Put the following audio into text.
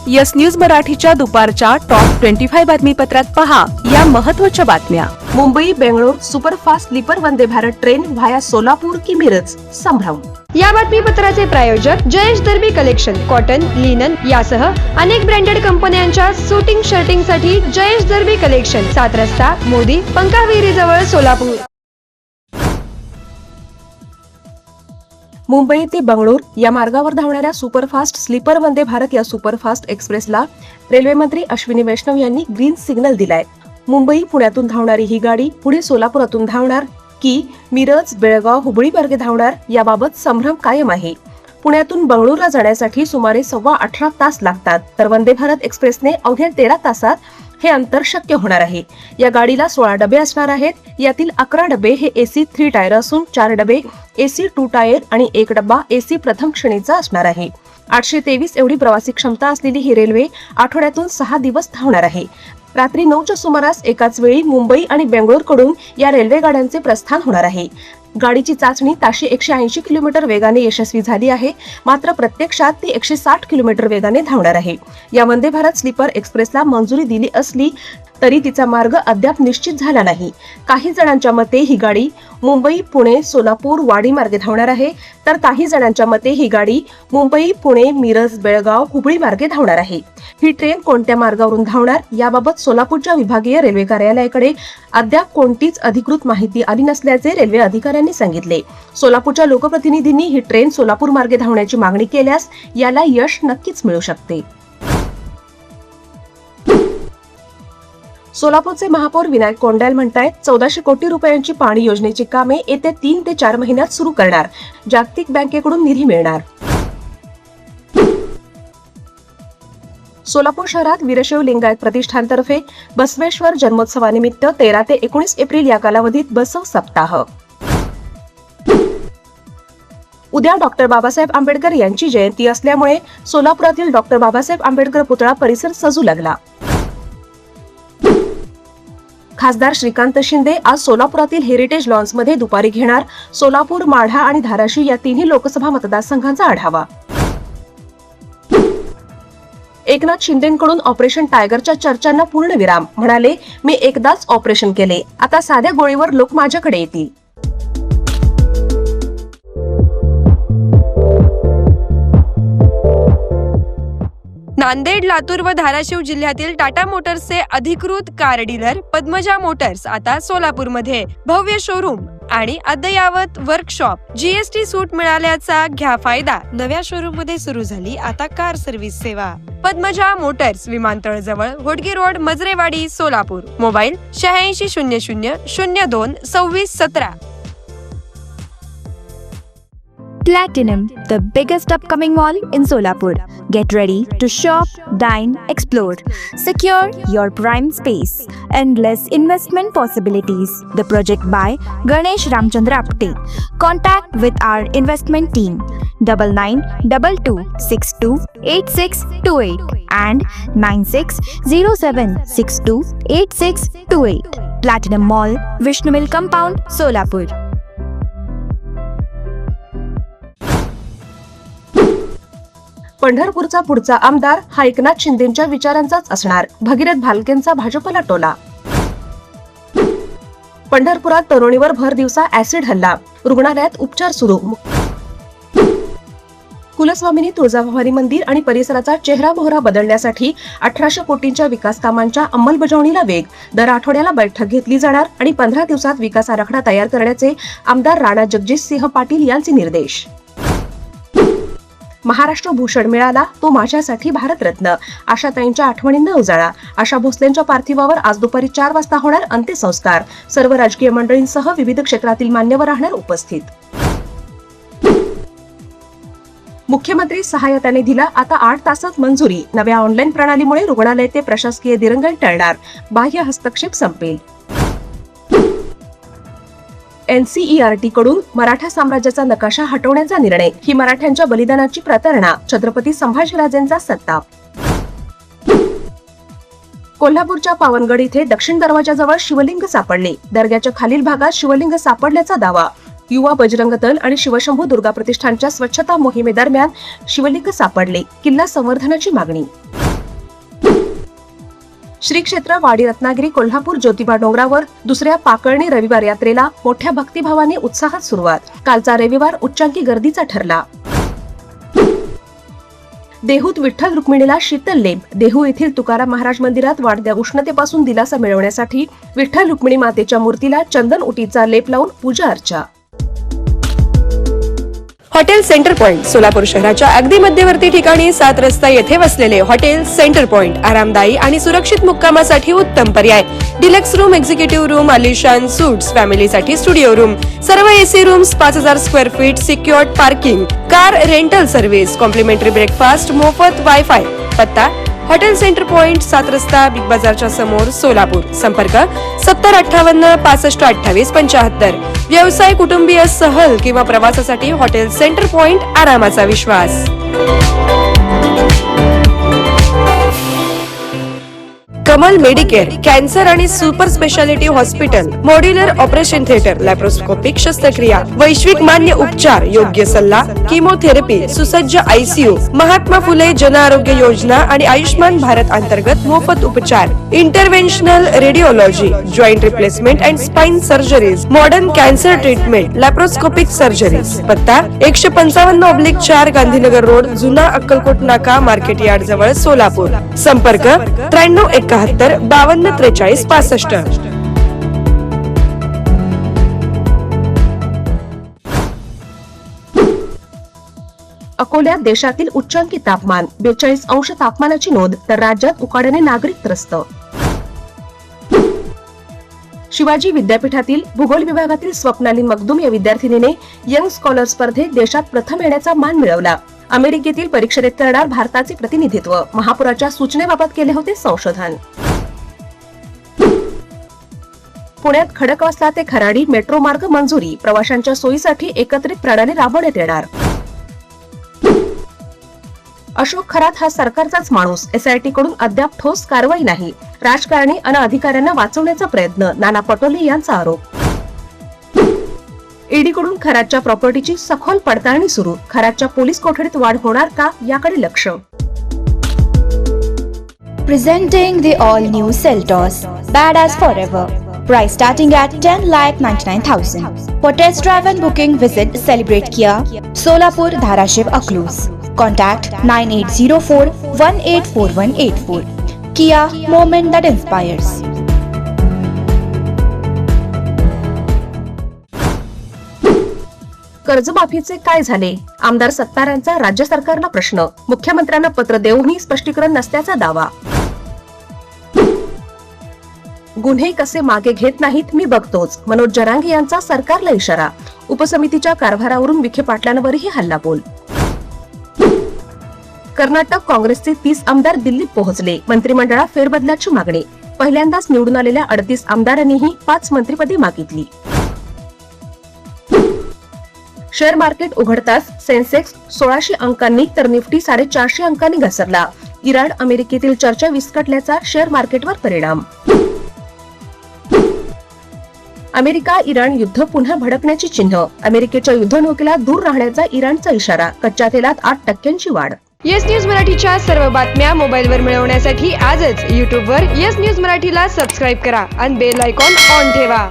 Yes news मराठीच्या दुपारच्या top 25 बातमीपत्रात पहा या महत्त्वाच्या बातम्या। Mumbai Bengaluru superfast sleeper Vande Bharat train via Solapur की मिरज, संभ्रम। या बातमीपत्राचे प्रायोजक Jayesh Darbi collection, cotton, linen यासह अनेक ब्रँडेड कंपन्यांच्या शूटिंग शर्टिंग साठी जयेश दर्बी कलेक्शन, 7 रस्ता मोदी पंकाविहिरी जवळ सोलापूर। मुंबई ते बंगळूर या मार्गावर धावणाऱ्या सुपरफास्ट स्लीपर वंदे भारत या सुपरफास्ट एक्सप्रेसला रेल्वे मंत्री अश्विनी वैष्णव यांनी ग्रीन सिग्नल दिलाय। मुंबई पुण्यातून धावणारी ही गाडी पुढे सोलापुरातून धावणार की मिरज, बेळगाव, हुबळी मार्गे धावणार याबाबत संभ्रम कायम आहे। पुण्यातून बंगळूरला जाण्यासाठी सुमारे 18.25 तास लागतात, तर वंदे भारत एक्सप्रेसने अवघ्या 13 तासात हे अंतर शक्य होणार आहे। या गाडीला 16 डबे असणार आहेत। यातील 11 डबे हे एसी 3 टायर असून 4 डबे एसी 2 टायर आणि 1 डब्बा एसी प्रथम श्रेणीचा असणार आहे। 823 एवढी प्रवासी क्षमता असलेली ही रेल्वे आठवड्यातून 6 दिवस धावणार आहे। रात्री 9च्या सुमारास एकाच वेळी मुंबई आणि बेंगळूरकडून या रेल्वे गाड्यांचे प्रस्थान होणार आहे। गाडीची चाचणी ताशी 180 किलोमीटर वेगाने यशस्वी झाली आहे, मात्र प्रत्यक्षात ती 160 किलोमीटर वेगाने धावणार आहे। या वंदे भारत स्लीपर एक्सप्रेसला मंजुरी दिली असली तरी तिचा मार्ग अद्याप निश्चित झाला नाही। काही जणांच्या मते ही गाडी मुंबई, पुणे, सोलापूर, वाडी मार्गे धावणार आहे, तर काही जणांच्या मते ही गाडी मुंबई, पुणे, मिरज, बेळगाव, हुबळी मार्गे धावणार आहे। ही ट्रेन कोणत्या मार्गावरून धावणार याबाबत सोलापूरच्या विभागीय रेल्वे कार्यालयाकडे अद्याप कोणतीच अधिकृत माहिती आली नसल्याचे रेल्वे अधिकाऱ्यांनी सांगितले। सोलापूरच्या लोकप्रतिनिधींनी ही ट्रेन सोलापूर मार्गे धावण्याची मागणी केल्यास याला यश नक्कीच मिळू शकते। सोलापूरचे महापौर विनायक कोंडाल म्हणतायत 1400 कोटी रुपयांची पाणी योजनेची कामे येत्या 3 ते 4 महिन्यात सुरू करणार, जागतिक बँकेकडून निधी मिळणार। सोलापूर शहरात वीरशैव लिंगायत प्रतिष्ठानतर्फे बसवेश्वर जन्मोत्सवानिमित्त 13 ते 19 एप्रिल या कालावधीत बसव सप्ताह। उद्या डॉक्टर बाबासाहेब आंबेडकर यांची जयंती असल्यामुळे सोलापुरातील डॉक्टर बाबासाहेब आंबेडकर पुतळा परिसर सजू लागला। खासदार श्रीकांत शिंदे आज सोलापुरातील हेरिटेज लॉन्समध्ये दुपारी घेणार सोलापूर, माढा आणि धाराशिव या तिन्ही लोकसभा मतदारसंघांचा आढावा। एकनाथ शिंदेंकडून ऑपरेशन टायगरच्या चर्चांना पूर्णविराम, म्हणाले मी एकदाच ऑपरेशन केले, आता साध्या गोळीवर लोक माझ्याकडे येतील। नांदेड, लातूर व धाराशिव जिल्ह्यातील टाटा मोटर्सचे अधिकृत कार डीलर पद्मजा मोटर्स आता सोलापूरमध्ये भव्य शोरूम आणि अद्ययावत वर्कशॉप, जीएसटी सूट मिळाल्याचा घ्या फायदा। नव्या शोरूम मध्ये सुरू झाली आता कार सर्व्हिस सेवा। पद्मजा मोटर्स, विमानतळ जवळ, Hodgi road, Majrewadi, Solapur. Mobile 8600022617। Platinum, the biggest upcoming mall in Solapur. Get ready to shop, dine, explore. Secure your prime space. Endless investment possibilities. The project by Ganesh Ramchandra Apte. Contact with our investment team 9922628628 and 9607628628. Platinum Mall, Vishnu Mill Compound, Solapur. पंढरपूरचा पुढचा आमदार हा एकनाथ शिंदेंच्या विचारांचाच असणार, भगीरथ भालकेंचा भाजपला टोला। पंढरपुरात तरुणीवर भर दिवसा ऍसिड हल्ला, रुग्णालयात उपचार सुरू। कुलस्वामिनी तुळजाभवानी मंदिर आणि परिसराचा चेहरा मोहरा बदलण्यासाठी 1800 कोटींच्या विकास कामांच्या अंमलबजावणीला वेग, दर आठवड्याला बैठक घेतली जाणार आणि 15 दिवसात विकास आराखडा तयार करण्याचे आमदार राणा जगजितसिंह पाटील यांचे निर्देश। महाराष्ट्र भूषण मिळाला तो माझ्यासाठी भारतरत्न, आशाताईंच्या आठवणींना उजाळा। आशा भोसलेंच्या पार्थिवावर आज दुपारी 4 वाजता होणार अंत्यसंस्कार, सर्व राजकीय मंडळींसह विविध क्षेत्रातील मान्यवर राहणार उपस्थित। मुख्यमंत्री सहायता निधीला आता 8 तासात मंजुरी, नव्या ऑनलाईन प्रणालीमुळे रुग्णालय ते प्रशासकीय दिरंगाई टळणार, बाह्य हस्तक्षेप संपेल। NCERT कडून मराठा साम्राज्याचा नकाशा हटवण्याचा निर्णय, ही मराठ्यांच्या बलिदानाची प्रतारणा, छत्रपती संभाजीराजेंचा संताप। कोल्हापूरच्या पावनगड इथे दक्षिण दरवाजाजवळ शिवलिंग सापडले, दर्ग्याच्या खालील भागात शिवलिंग सापडल्याचा दावा। युवा बजरंग दल आणि शिवशंभू दुर्गा प्रतिष्ठानच्या स्वच्छता मोहिमेदरम्यान शिवलिंग सापडले, किल्ला संवर्धनाची मागणी। श्री क्षेत्र वाडी रत्नागिरी कोल्हापूर ज्योतिबा डोंगरावर दुसऱ्या पाकळणी रविवार यात्रेला मोठ्या भक्तिभावाने उत्साहात सुरुवात. कालचा रविवार उच्चांकी गर्दीचा ठरला. देहूत विठ्ठल रुक्मिणीला शीतल लेप. देहू येथील तुकाराम महाराज मंदिरात वाढत्या उष्णतेपासून दिलासा मिळवण्यासाठी विठ्ठल रुक्मिणी मातेच्या मूर्तीला चंदन उटीचा लेप लावून पूजा अर्चा. हॉटेल सेंटर पॉइंट सोलापूर शहराच्या अगदी मध्यवर्ती ठिकाणी 7 रस्ता येथे वसलेले हॉटेल सेंटर पॉइंट आरामदायी आणि सुरक्षित मुक्कामासाठी उत्तम पर्याय. डिलक्स रूम, एक्झिक्युटिव्ह रूम, आलिशान सूट्स, फॅमिलीसाठी स्टुडिओ रूम, सर्व AC rooms, 5000 square feet, secured parking, car rental service, complimentary breakfast, मोफत वायफाय. पत्ता हॉटेल सेंटर पॉइंट, 7 रस्ता, बिग बाजारच्या समोर, सोलापूर. संपर्क 7058 65 28 75. व्यवसाय, कुटुंबीय, सहल किंवा प्रवासासाठी हॉटेल सेंटर पॉइंट आरामाचा विश्वास. कमल मेडिकेअर, कॅन्सर आणि super speciality hospital, modular operation theatre, laparoscopic शस्त्रक्रिया, वैश्विक मान्य उपचार, योग्य सल्ला, किमोथेरपी, सुसज्ज आयसीयू, महात्मा फुले जन आरोग्य योजना आणि आयुष्मान भारत अंतर्गत मोफत उपचार, interventional radiology, joint replacement and spine surgeries, modern cancer treatment, laparoscopic surgeries. पत्ता 155/4 गांधीनगर रोड, जुना अक्कलकोट नाका, मार्केट यार्ड जवळ, सोलापूर. संपर्क 9371 52 43 65. अकोल्यात देशातील उच्चांकी तापमान 42 अंश तापमानाची नोंद, तर राज्यात उकाड्याने नागरिक त्रस्त. शिवाजी विद्यापीठातील भूगोल विभागातील स्वप्नाली मखदूम या विद्यार्थिनीने यंग स्कॉलर स्पर्धेत देशात प्रथम येण्याचा मान मिळवला. अमेरिकेतील परिषदेत करणार भारताचे प्रतिनिधित्व. महापुराच्या सूचनेबाबत केले होते संशोधन. पुण्यात खडकवासला ते खराडी मेट्रो मार्ग मंजुरी. प्रवाशांच्या सोयीसाठी एकत्रित प्रणाली राबवण्यात येणार. अशोक खरात हा सरकारचाच माणूस. एसआयटी कडून अद्याप ठोस कारवाई नाही. राजकारणी आणि अधिकाऱ्यांना वाचवण्याचा प्रयत्न. नाना पटोले यांचा आरोप. ईडी कडून खरातच्या प्रॉपर्टीची सखोल पडताळणी सुरू. खरातच्या पोलीस कोठडीत वाढ होणार का, याकडे लक्ष. Presenting the all-new Seltos, badass forever. Price starting at 10,99,000. For test drive and booking, visit Celebrate Kia, Solapur, Dharashiv, Aklus. Contact 9804-184184. Kia, moment that inspires. कर्जमाफीचे काय झाले? आमदार सत्तारांचा राज्य सरकारला प्रश्न. मुख्यमंत्र्यांना पत्र देऊनही स्पष्टीकरण नसल्याचा दावा. गुन्हे कसे मागे घेत नाहीत मी बघतोच. मनोज जरांगे यांचा सरकारला इशारा. उपसमितीच्या कारभारावरून विखे पाटलांवरही हल्लाबोल. कर्नाटक काँग्रेसचे 30 आमदार दिल्लीत पोहोचले. मंत्रिमंडळात फेरबदलाची मागणी. पहिल्यांदाच निवडून आलेल्या 38 आमदारांनीही 5 मंत्रिपदे मागितली. शेअर मार्केट उघडताच सेन्सेक्स 1600 अंकांनी तर निफ्टी 450 अंकांनी घसरला. इराण अमेरिकेतील चर्चा विस्कटल्याचा शेअर मार्केटवर परिणाम. अमेरिका इराण युद्ध पुन्हा भडकण्याची चिन्ह. अमेरिकेच्या युद्धनौकेला दूर राहण्याचा इराणचा इशारा. कच्च्या तेलात 8% वाढ. येस न्यूज मराठीच्या सर्व बातम्या मोबाईलवर मिळवण्यासाठी आजच YouTube वर येस न्यूज मराठीला सबस्क्राईब करा आणि बेल आयकॉन ऑन ठेवा.